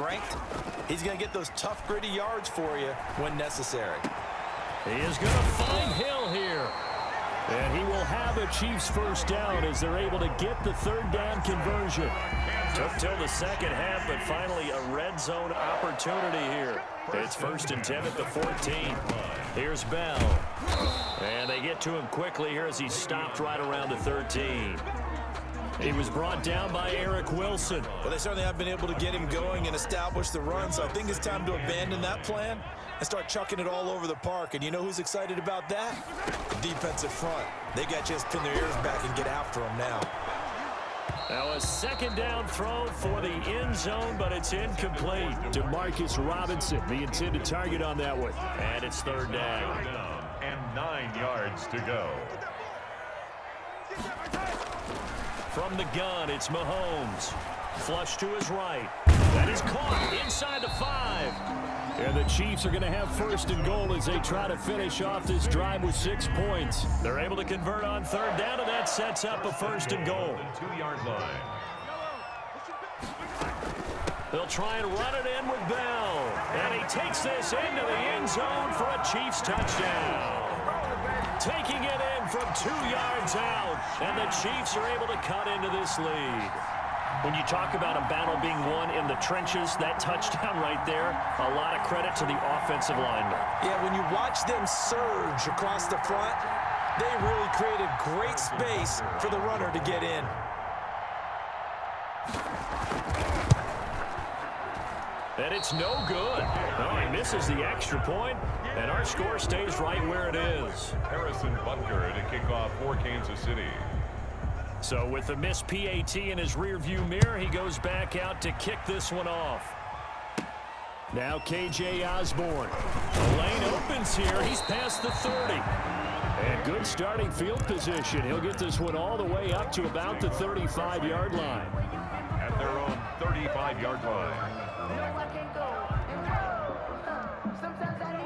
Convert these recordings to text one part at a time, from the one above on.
strength, he's going to get those tough, gritty yards for you when necessary. He is going to find Hill here. And he will have a Chiefs first down as they're able to get the third down conversion. Took till the second half, but finally a red zone opportunity here. It's 1st and 10 at the 14. Here's Bell. And they get to him quickly here as he stopped right around the 13. He was brought down by Eric Wilson. Well, they certainly have been able to get him going and establish the run, so I think it's time to abandon that plan and start chucking it all over the park. And you know who's excited about that? The defensive front. They got to just pin their ears back and get after him now. Now a second down throw for the end zone, but it's incomplete. DeMarcus Robinson, the intended target on that one. And it's third down. And 9 yards to go. From the gun, it's Mahomes. Flush to his right. That is caught inside the 5. And the Chiefs are going to have 1st and goal as they try to finish off this drive with 6 points. They're able to convert on third down, and that sets up a 1st and goal. 2-yard line. They'll try and run it in with Bell. And he takes this into the end zone for a Chiefs touchdown. Taking it in from 2 yards out, and the Chiefs are able to cut into this lead. When you talk about a battle being won in the trenches, that touchdown right there, a lot of credit to the offensive linemen. Yeah, when you watch them surge across the front, they really created great space for the runner to get in. And it's no good. Oh, he misses the extra point, and our score stays right where it is. Harrison Butker to kick off for Kansas City. So with the missed PAT in his rearview mirror, he goes back out to kick this one off. Now KJ Osborne. The lane opens here. He's past the 30. And good starting field position. He'll get this one all the way up to about the 35-yard line. At their own 35-yard line.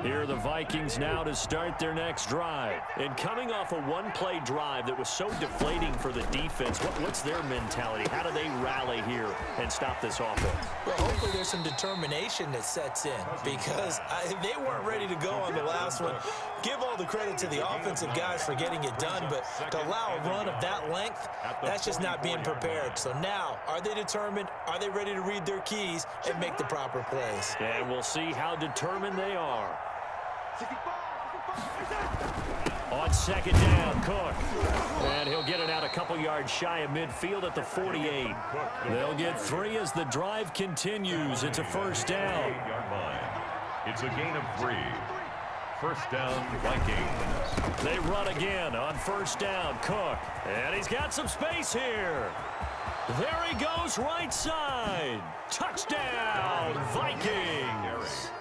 Here are the Vikings now to start their next drive. And coming off a one-play drive that was so deflating for the defense, what's their mentality? How do they rally here and stop this offense? Well, hopefully there's some determination that sets in because they weren't ready to go on the last one. Give all the credit to the offensive guys for getting it done, but to allow a run of that length, that's just not being prepared. So now, are they determined? Are they ready to read their keys and make the proper plays? And we'll see how determined they are. On second down, Cook. And he'll get it out a couple yards shy of midfield at the 48. They'll get 3 as the drive continues. It's a first down. 8-yard line. It's a gain of 3. First down, Vikings. They run again on first down, Cook. And he's got some space here. There he goes, right side. Touchdown, Vikings.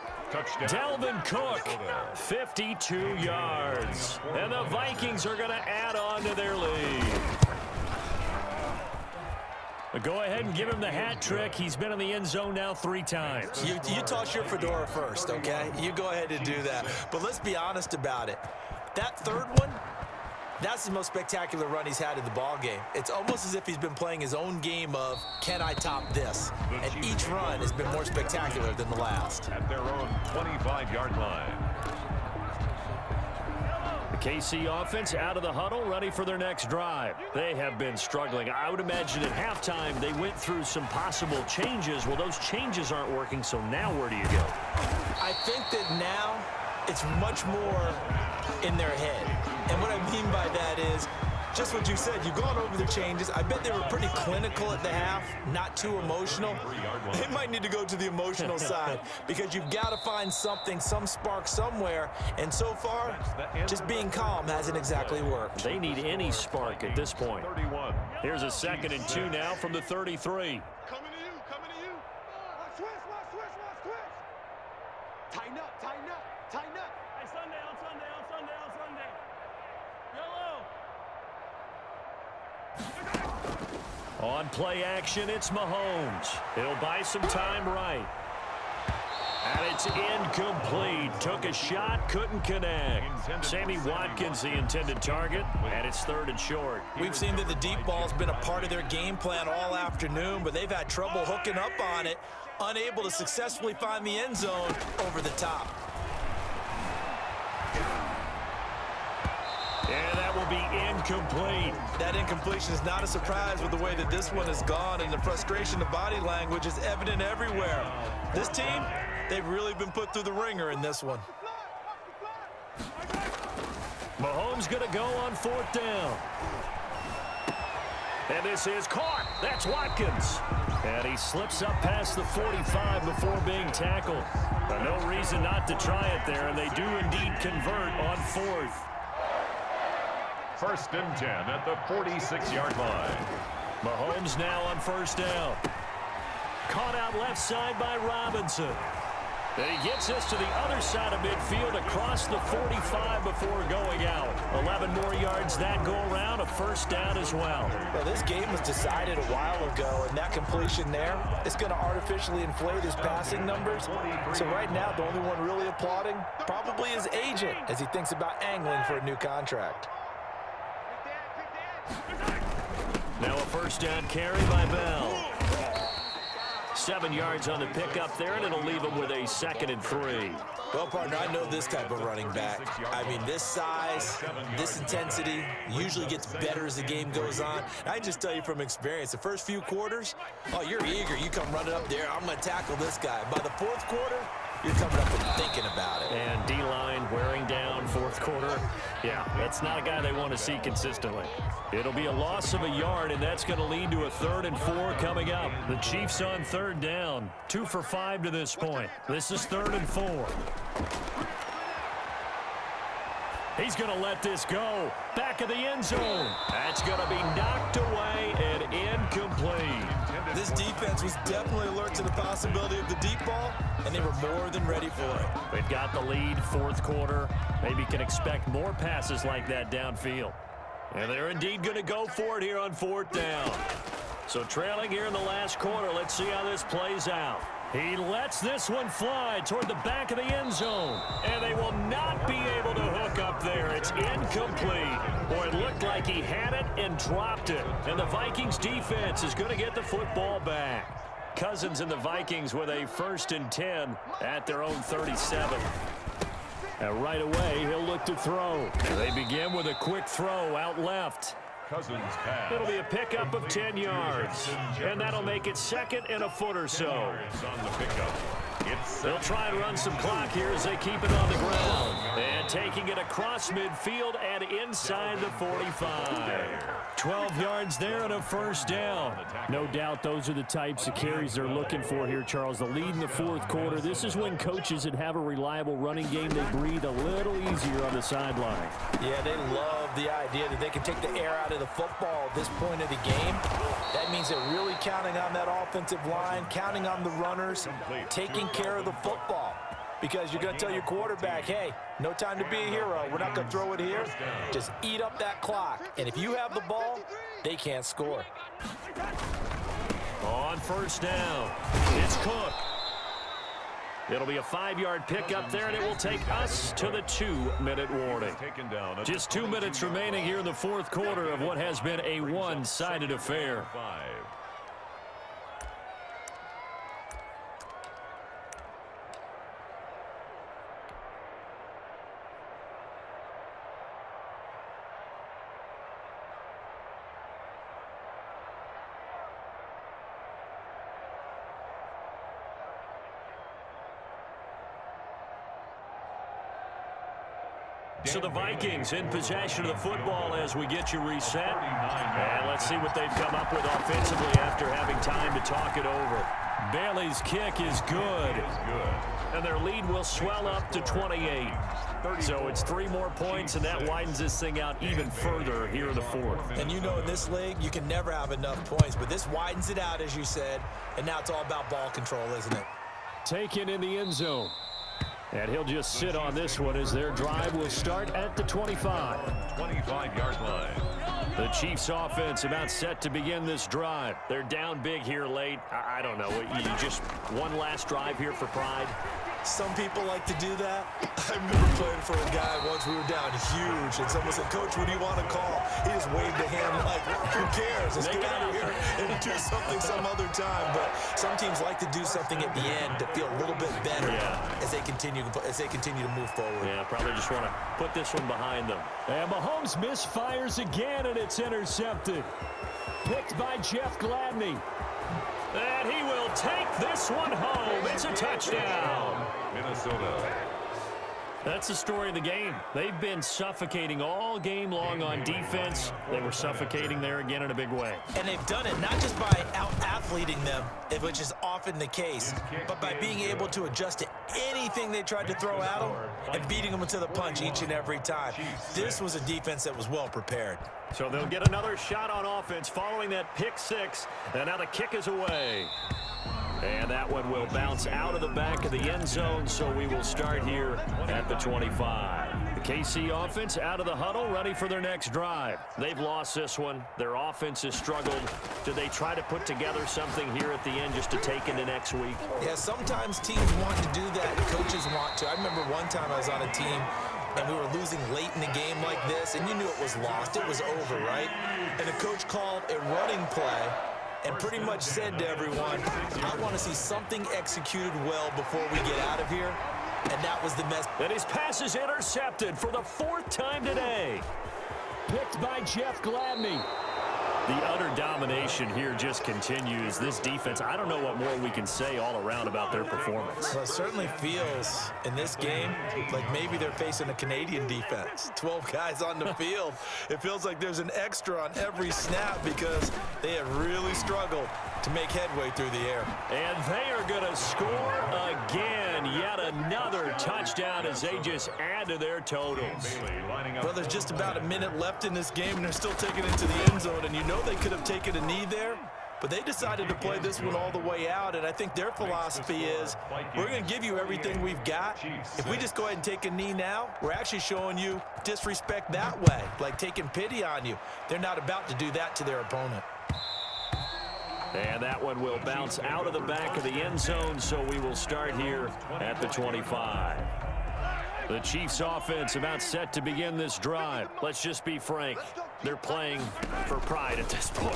Dalvin Cook, 52 yards. And the Vikings are going to add on to their lead. Go ahead and give him the hat trick. He's been in the end zone now 3 times. You toss your fedora first, okay? You go ahead and do that. But let's be honest about it. That third one, that's the most spectacular run he's had in the ball game. It's almost as if he's been playing his own game of, can I top this? And each run has been more spectacular than the last. At their own 25-yard line. The KC offense out of the huddle, ready for their next drive. They have been struggling. I would imagine at halftime they went through some possible changes. Well, those changes aren't working, so now where do you go? I think that now it's much more in their head. And what I mean by that is just what you said. You've gone over the changes. I bet they were pretty clinical at the half, not too emotional. They might need to go to the emotional side because you've got to find something, some spark somewhere. And so far, just being calm hasn't exactly worked. They need any spark at this point. Here's a 2nd and 2 now from the 33. Coming to you, coming to you. Switch. Tighten up. Hey, Sunday. Yellow. On play action, it's Mahomes. He'll buy some time right. And it's incomplete. Took a shot, couldn't connect. Sammy Watkins, the intended target, and it's 3rd and short. We've seen that the deep ball's been a part of their game plan all afternoon, but they've had trouble hooking up on it, unable to successfully find the end zone over the top. And that will be incomplete. That incompletion is not a surprise with the way that this one has gone, and the frustration of body language is evident everywhere. This team, they've really been put through the ringer in this one. Mahomes going to go on 4th down. And this is caught. That's Watkins. And he slips up past the 45 before being tackled. But no reason not to try it there, and they do indeed convert on 4th. 1st and 10 at the 46-yard line. Mahomes now on 1st down. Caught out left side by Robinson. And he gets us to the other side of midfield across the 45 before going out. 11 more yards that go around, a 1st down as well. Well, this game was decided a while ago, and that completion there is going to artificially inflate his passing numbers. So right now, the only one really applauding probably his agent as he thinks about angling for a new contract. Now a 1st down carry by Bell. 7 yards on the pickup there, and it'll leave him with a 2nd and 3. Well, partner, I know this type of running back. I mean, this size, this intensity usually gets better as the game goes on. I just tell you from experience, the first few quarters, oh, you're eager. You come running up there, I'm going to tackle this guy. By the 4th quarter, you're coming up and thinking about it. And D-line wearing down 4th quarter. Yeah, that's not a guy they want to see consistently. It'll be a loss of a yard, and that's going to lead to a 3rd and 4 coming up. The Chiefs on 3rd down. 2 for 5 to this point. This is 3rd and 4. He's going to let this go. Back of the end zone. That's going to be knocked away and incomplete. This defense was definitely alert to the possibility of the deep ball, and they were more than ready for it. They've got the lead, 4th quarter. Maybe can expect more passes like that downfield. And they're indeed going to go for it here on 4th down. So trailing here in the last quarter, let's see how this plays out. He lets this one fly toward the back of the end zone. And they will not be able to hook up there. It's incomplete. Boy, it looked like he had it and dropped it. And the Vikings defense is going to get the football back. Cousins and the Vikings with a 1st and 10 at their own 37. And right away, he'll look to throw. They begin with a quick throw out left. Cousins pass. It'll be a pickup of 10 yards. And that'll make it 2nd and a foot or so. On the pickup. They'll try and run some clock here as they keep it on the ground. And taking it across midfield and inside the 45. 12 yards there and a 1st down. No doubt those are the types of carries they're looking for here, Charles. The lead in the 4th quarter. This is when coaches that have a reliable running game, they breathe a little easier on the sideline. Yeah, they love the idea that they can take the air out of the football at this point of the game. That means they're really counting on that offensive line, counting on the runners, taking care of the football. Because you're going to tell your quarterback, hey, no time to be a hero. We're not going to throw it here. Just eat up that clock. And if you have the ball, they can't score. On 1st down, it's Cook. It'll be a 5-yard pickup there, and it will take us to the 2-minute warning. Just 2 minutes remaining here in the 4th quarter of what has been a one-sided affair. So the Vikings in possession of the football as we get you reset. And let's see what they've come up with offensively after having time to talk it over. Bailey's kick is good. And their lead will swell up to 28. So it's 3 more points, and that widens this thing out even further here in the 4th. And you know in this league, you can never have enough points, but this widens it out, as you said, and now it's all about ball control, isn't it? Taken in the end zone. And he'll just sit on this one as their drive will start at the 25. 25-yard line. The Chiefs offense about set to begin this drive. They're down big here late. I don't know. You just one last drive here for pride. Some people like to do that. I remember playing for a guy once. We were down huge, and someone said, "Coach, what do you want to call?" He just waved a hand like, "Who cares? Let's get out of here and do something some other time." But some teams like to do something at the end to feel a little bit better as they continue to move forward. Yeah, probably just want to put this one behind them. And Mahomes misfires again, and it's intercepted. Picked by Jeff Gladney. And he will take this one home. It's a touchdown. Minnesota. That's the story of the game. They've been suffocating all game long on defense. They were suffocating there again in a big way. And they've done it not just by out-athleting them, which is often the case, but by being able to adjust to anything they tried to throw at them and beating them to the punch each and every time. This was a defense that was well prepared. So they'll get another shot on offense following that pick six. And now the kick is away. And that one will bounce out of the back of the end zone, so we will start here at the 25. The KC offense out of the huddle, ready for their next drive. They've lost this one. Their offense has struggled. Do they try to put together something here at the end just to take into next week? Yeah, sometimes teams want to do that, and coaches want to. I remember one time I was on a team, and we were losing late in the game like this, and you knew it was lost. It was over, right? And the coach called a running play and pretty much said to everyone, "I want to see something executed well before we get out of here." And that was the mess. And his pass is intercepted for the fourth time today. Picked by Jeff Gladney. The utter domination here just continues. This defense, I don't know what more we can say all around about their performance. Well, it certainly feels in this game like maybe they're facing a Canadian defense. 12 guys on the field. It feels like there's an extra on every snap because they have really struggled to make headway through the air. And they are going to score again. Yet another touchdown as they just add to their totals. Well, there's just about a minute left in this game, and they're still taking it to the end zone, and you know they could have taken a knee there, but they decided to play this one all the way out, and I think their philosophy is, we're going to give you everything we've got. If we just go ahead and take a knee now, we're actually showing you disrespect that way, like taking pity on you. They're not about to do that to their opponent. And that one will bounce out of the back of the end zone, so we will start here at the 25. The Chiefs offense about set to begin this drive. Let's just be frank. They're playing for pride at this point.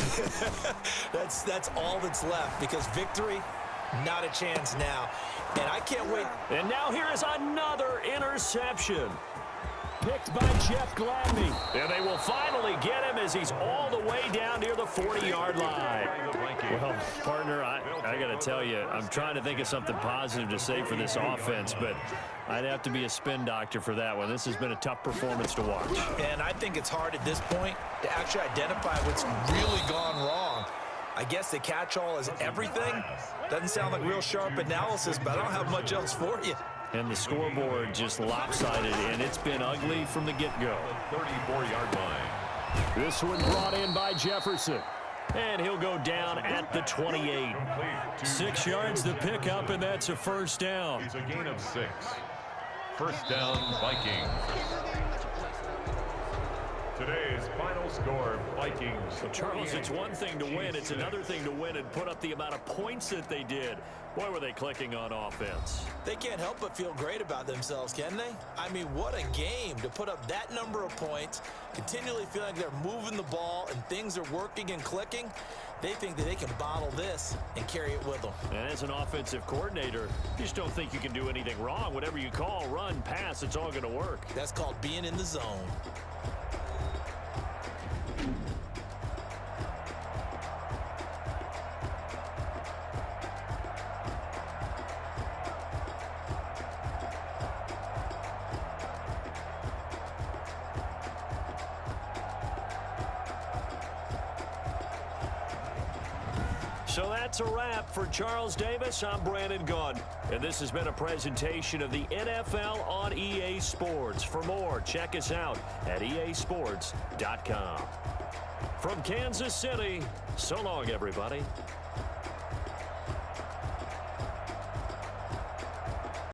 That's all that's left, because victory, not a chance now. And I can't wait. And now here is another interception. Picked by Jeff Gladney. And they will finally get him as he's all the way down near the 40-yard line. Well, partner, I got to tell you, I'm trying to think of something positive to say for this offense, but I'd have to be a spin doctor for that one. This has been a tough performance to watch. And I think it's hard at this point to actually identify what's really gone wrong. I guess the catch-all is everything. Doesn't sound like real sharp analysis, but I don't have much else for you. And the scoreboard just lopsided, and it's been ugly from the get-go. 34-yard line. This one brought in by Jefferson. And he'll go down at the 28. 6 yards to pick up, and that's a first down. It's a gain of 6. First down, Vikings. Today's final score, Vikings. Well, Charles, it's one thing to win. It's another thing to win and put up the amount of points that they did. Boy, were they clicking on offense. They can't help but feel great about themselves, can they? I mean, what a game to put up that number of points, continually feeling like they're moving the ball and things are working and clicking. They think that they can bottle this and carry it with them. And as an offensive coordinator, you just don't think you can do anything wrong. Whatever you call, run, pass, it's all going to work. That's called being in the zone. So that's a wrap for Charles Davis. I'm Brandon Gunn, and this has been a presentation of the NFL on EA Sports. For more, check us out at easports.com. From Kansas City, so long, everybody.